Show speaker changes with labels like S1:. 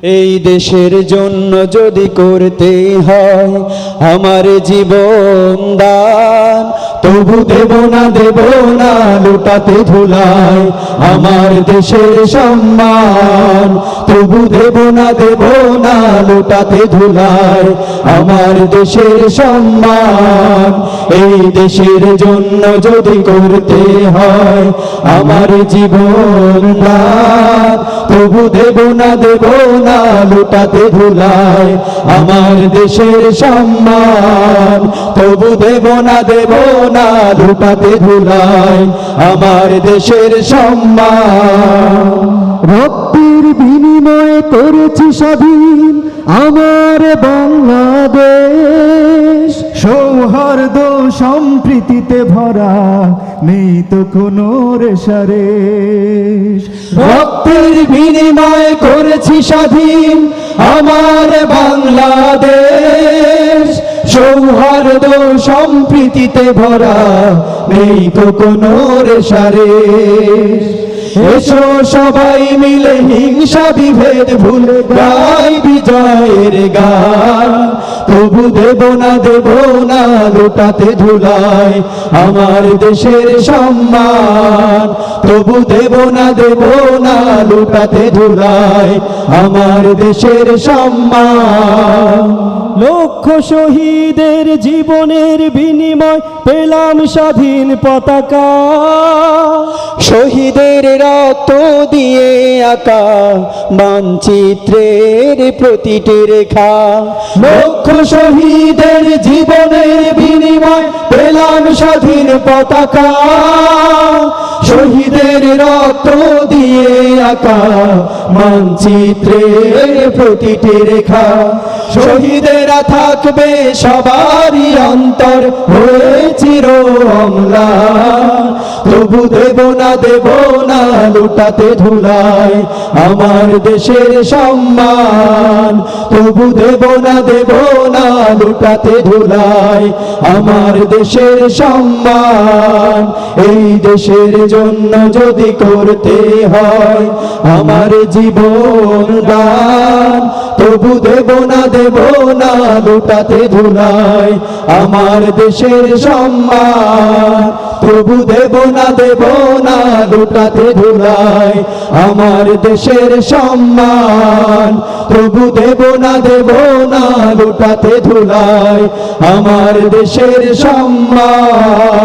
S1: এই দেশের জন্য যদি করতে হয় আমার জীবন দান, তবু দেব না লুটাতে ধুলায় আমার দেশের সম্মান। তবু দেব না লুটাতে ধুলায় আমার দেশের সম্মান। এই দেশের জন্য যদি করতে হয় আমার জীবন দান, তবু দেব না লুটাতে ধুলায় আমার দেশের সম্মান। তবু দেব না লুটাতে ধুলায় আমার দেশের সম্মান।
S2: রক্তের বিনিময়ে করেছি স্বাধীন আমার বাংলাদেশ। সৌহার্দ্য সম্প্রীতিতে ভরা, নেই তো কোনো রেশারেশ।
S1: রক্তের বিনিময়ে করেছি স্বাধীন আমার বাংলাদেশ। সৌহার্দ্য সম্প্রীতিতে ভরা, নেই তো কোনো রেশারেশ। এসো সবাই মিলে হিংসা বিভেদ ভুলে গাই বিজয়ের গান। তবু দেব না লুটাতে ধুলায় আমার দেশের সম্মান। তবু দেব না লুটাতে ধুলায় আমার দেশের সম্মান।
S2: লক্ষ শহীদের জীবনের বিনিময় পেলাম স্বাধীন পতাকা।
S1: শহীদের রক্ত দিয়ে আঁকা মানচিত্রের প্রতিটি রেখা। লক্ষ শহীদের জীবনের বিনিময় পেলাম স্বাধীন পতাকা। শহীদের রক্ত দিয়ে আঁকা মানচিত্রের প্রতিটি রেখা। শহীদেরা থাকবে সবারই অন্তর হয়ে চির অম্লান। তবু দেব না লুটাতে ধুলায় আমার দেশের সম্মান। তবু দেব না লুটাতে ধুলায় আমার দেশের সম্মান। এই দেশের জন্য যদি করতে হয় আমার জীবন দান, তবু দেব না লুটাতে ধুলায় আমার দেশের সম্মান। তবু দেব না লুটাতে ধুলায় আমার দেশের সম্মান। তবু দেব না লুটাতে ধুলায় আমার দেশের সম্মান।